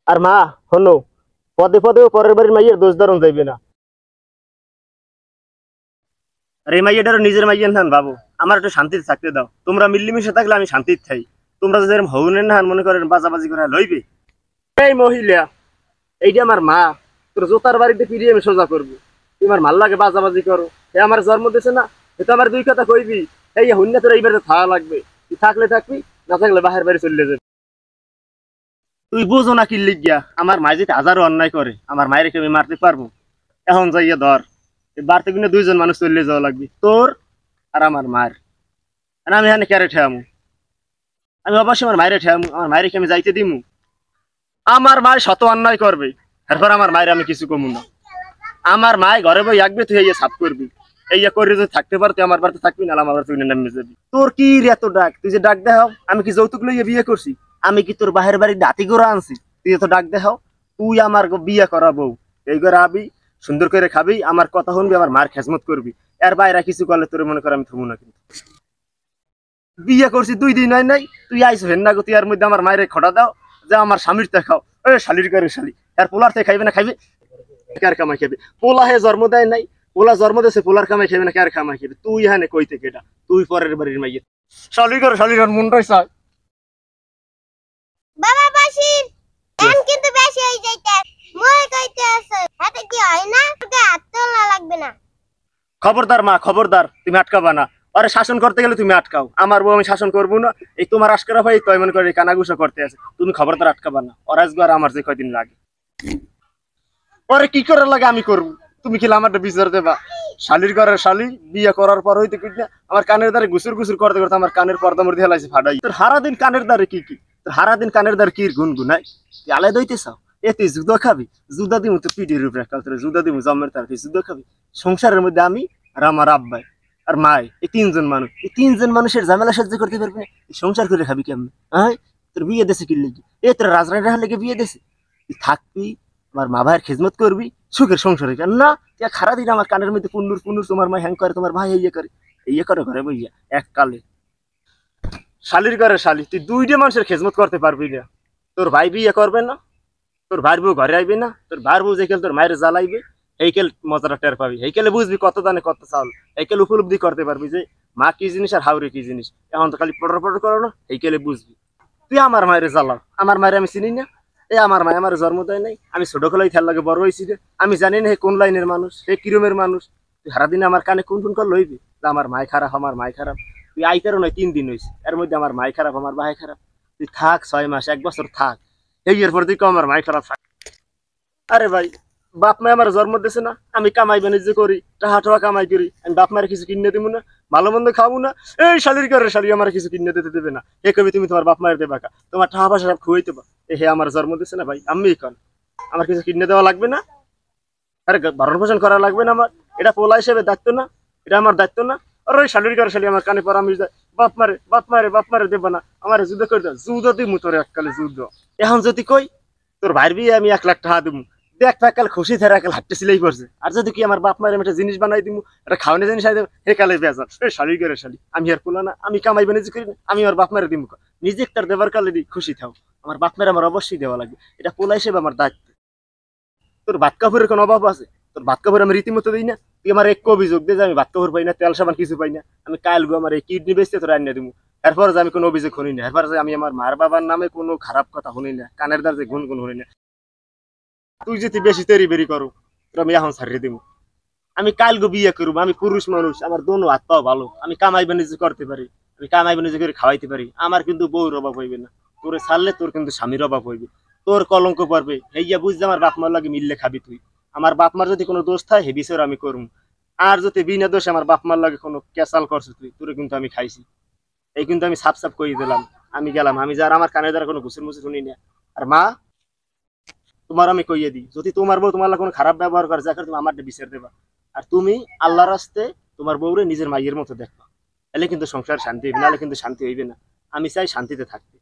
আর মা হনো, পদে পদে পরের বাড়ির মাইয়ের দোষ ধরন যাইবে না। আর এই মাইয়াটারও নিজের মাইয়ের নান বাবু, আমার একটু শান্তিতে থাকতে দাও। তোমরা মিল্লিমিশে থাকলে আমি শান্তিতে থাই। তোমরা যদি এরকম হউনের না মনে করেন বাজাবাজি করে লইবে। এই মহিলা, এইটা আমার মা, তোর জোতার বাড়িতে ফিরিয়ে আমি সোজা করবো। তোমার ভাল লাগে বাজাবাজি করো, হে আমার জন্ম দিছে না, এ তো আমার দুই কথা কইবি। এই হইন না তোর এইবারে থাকা লাগবে, তুই থাকলে থাকবি, না থাকলে বাহির বাড়ি চলে যাবে। তুই বুঝো না কি লিখিয়া, আমার মাই যদি হাজারো অন্যায় করে আমার মায়ের আমি মারতে পারবো? এখন যাইয়া ধর বাড়তে কিনে দুইজন মানুষ চলে যাওয়া লাগবে, তোর আর আমার মায়ের। আমি এখানে ক্যারে ঠেয়ামু, আমি অবশ্যই আমার মায়ের ঠেয়ামু, আমার মায়ের আমি যাইতে দিমু। আমার মায় শত অন্যায় করবে, তারপর আমার মায়ের আমি কিছু কমু না। আমার মায় ঘরে বই একবে, তুই এই সাফ করবি। এই করে যদি থাকতে পার তুই আমার বাড়িতে থাকবি, না আমার বাড়িতে নেমে যাবি। তোর কি রে এত ডাক? তুই যে ডাক দেখাও, আমি কি যৌতুক লইয়া বিয়ে করছি? আমি কি তোর বাহির বাড়ি দাঁতি করে আনছি তুই এত ডাক দেখাও? তুই আমার বিয়ে করাবো, এই করে আবি, সুন্দর করে খাবি, আমার কথা শুনবি, আমার মার খেজমত করবি। এর বাইরে কিছু করলে তোর মনে কর আমি থমু না। কিন্তু বিয়ে করছি 2 দিন হয় নাই, তুই আইস হেন না গো, তুই এর মধ্যে আমার মায়ের খটা দাও যে আমার স্বামীর তে খাও। ওই শালির করে শালি, আর পোলার থেকে খাইবে না? খাইবে, কার কামাই খাবে? পোলা হে জন্ম দেয় নাই, পোলা জন্ম দিয়েছে, পোলার কামাই খাবে না, কার কামাই খাবে? তুই এখানে কই থেকে এটা? তুই পরের বাড়ির মাইয়ে শালির করে শালির মুন্ডাই চায়। বাবা বাসির এম কিন্তু বেশি হই যাইতে মই কইতে আছে, এতে কি হয় না? তোকে হাত তোলা লাগবে না। খবরদার মা, খবরদার, তুমি আটকাবা না। আরে শাসন করতে গেলে তুমি আটকাও, আমার বউ আমি শাসন করবো না। এই তোমার আশকারা ভাই কয় মনে করে কানাগুসা করতে আছে, তুমি খবরদার আটকাবা না। অরাজগার আমার যে কয়দিন লাগে, ওরে কি করার লাগে আমি করবো, তুমি কি আমারটা বিচার দেবা? শালির ঘরের শালি, বিয়ে করার পর হইতে কি না আমার কানের দ্বারে গুসুর গুসুর করতে করতে আমার কানের পর্দা মধ্যে হেলাইছে ফাটাই। তোর হারাদিন কানের দ্বারে কি কি, তোর হারাদিন কানের দ্বারে কি গুনগুনাই? তুই আলাই দইতে চাও? এ তুই জুদা খাবি? জুদা দিমু তো পিঠির উপরে কাল তোর জুদা দিমু জন্মের তার, তুই জুদা খাবি? সংসারের মধ্যে আমি আর আমার আব্বাই আর মাই, এই 3জন মানুষ, এই 3জন মানুষের ঝামেলা সহ্য করতে পারবি না? সংসার করে খাবি কেমন? হ্যাঁ, তোর বিয়ে দেশে কি লেগে? এ তোর রাজরানীর লেগে বিয়ে দেশে? তুই থাকবি, আমার মা ভাইয়ের খেজমত করবি, সুখের সংসারে। কেন না তুই খারা দিন আমার কানের মধ্যে পুন্নুর পুন্নুর, তোমার মা হ্যাং করে, তোমার ভাই ইয়ে করে ঘরে বইয়া এক কালে। শালির ঘরে শালি, তুই 2টা মানুষের খেজমত করতে পারবি না। তোর ভাই বিয়ে করবে না, তোর ভাইয়ের বউ ঘরে আইবে না, তোর ভাইয়ের বউ যেকেল তোর মায়ের জ্বালাইবে, এইকেল মজাটা টের পাবি, এইকেলে বুঝবি কত দানে কত চাউল, এইকেল উপলব্ধি করতে পারবি যে মা কি জিনিস আর হাউরে কি জিনিস। এখন তো খালি পটর পটর করো না, এইকেলে বুঝবি। তুই আমার মায়ের জ্বালাও, আমার মায়ের আমি চিনি না? এই আমার মায় আমার জন্ম দেয় নাই, আমি ছোট খেলাই খেয়াল লাগে বড় হয়েছি রে, আমি জানি না হে কোন লাইনের মানুষ, হে কিরমের মানুষ। তুই সারাদিন আমার কানে কোন কোন কর লইবি আমার মায় খারাপ, আমার মায় খারাপ। তুই আইতেরও নয় 3 দিন হয়েছে, এর মধ্যে আমার মায় খারাপ, আমার ভাই খারাপ। তুই থাক 6 মাস 1 বছর থাক, এই এর পর তুই আমার মায় খারাপ। আরে ভাই, বাপ মায় আমার জন্ম দিয়েছে না, আমি কামাই বাণিজ্য করি, টাকা টাকা কামাই করি, আমি বাপ মায়ের কিছু কিনে দিব না, ভালো মন্দ খাবো না? এই শালির করে শালি আমার কিছু কিনে দিতে দেবে না, এ কবি তুমি তোমার বাপ মায়ের দেবা কা, তোমার টাকা পয়সা সব খুঁয়াইতে বা। এ হে আমার জন্ম দিয়েছে না ভাই, আমি কন আমার কিছু কিনে দেওয়া লাগবে না? আরে ভরণ পোষণ করা লাগবে না আমার? এটা পোলা হিসেবে দায়িত্ব না? এটা আমার দায়িত্ব না? আর ওই শালির করে শালি আমার কানে পরামর্শ দেয়, বাপ মারে বাপ মারে বাপ মারে দেবা না, আমার যুদ্ধ করে দাও, যুদ্ধ দিমু তোর এককালে যুদ্ধ। এখন যদি কই তোর ভাইয়ের বিয়ে আমি 1 লাখ টাকা দিব, দেখ কাল খুশি থাকে একাল হাঁটতে সিলাই করছে। আর যদি কি আমার বাপ মায়ের একটা জিনিস বানাই দিব, একটা খাওয়ানো জিনিস আই দেবো, হে কালে বেজার। এই শালির করে শালি, আমি আর পোলা না, আমি কামাই বাণিজ্য করি না, আমি আমার বাপ মায়ের দিব। নিজে তার দেবার কালে দি খুশি থাও, আমার বাপ মায়ের আমার অবশ্যই দেওয়া লাগবে, এটা পোলা হিসেবে আমার দায়িত্ব। তোর ভাত কাপড়ের কোনো অভাব আছে? তোর ভাত কাপড় আমি রীতিমতো দিই না? তুই আমার এক অভিযোগ দে যে আমি ভাত কাপড় পাই না, তেল সাবান কিছু পাই না, আমি কাল গো আমার এই কিডনি বেচতে তোর আনিয়ে দিব। এরপর যে আমি কোনো অভিযোগ শুনি না, এরপর যে আমি আমার মার বাবার নামে কোনো খারাপ কথা শুনি না, কানের দ্বার যে গুন গুন শুনি না। তুই যদি বেশি তেরি বেরি করো তোর আমি এখন ছাড়িয়ে দিব। আমি কাল গো বিয়ে করবো, আমি পুরুষ মানুষ, আমার দোনো হাত পাও ভালো, আমি কামাই বাণিজ্য করতে পারি, আমি কামাই বাণিজ্য করে খাওয়াইতে পারি, আমার কিন্তু বউর অভাব হইবে না। তোরে ছাড়লে তোর কিন্তু স্বামীর অভাব হইবে, তোর কলঙ্ক পড়বে। হেইয়া বুঝতে আমার বাপ মার লাগে মিললে খাবি তুই। আমার বাপ মার যদি কোনো দোষ থাকে হে বিষয় আমি করুম, আর যদি বিনা দোষে আমার বাপ মার লাগে কোনো ক্যাসাল করছিস তুই, তোরে কিন্তু আমি খাইছি। এই কিন্তু আমি সাপ সাপ কই দিলাম, আমি গেলাম, আমি যার আমার কানের দ্বারা কোনো ঘুষের মুছে শুনি না। আর মা, তোমার আমি কইয়ে দিই, যদি তোমার বউ তোমার কোনো খারাপ ব্যবহার করে যাকে তুমি আমার বিচার দেবা, আর তুমি আল্লাহর রাস্তে তোমার বউরে নিজের মাইয়ের মতো দেখবা, এলে কিন্তু সংসার শান্তি হইবে, নাহলে কিন্তু শান্তি হইবে না। আমি চাই শান্তিতে থাকতে।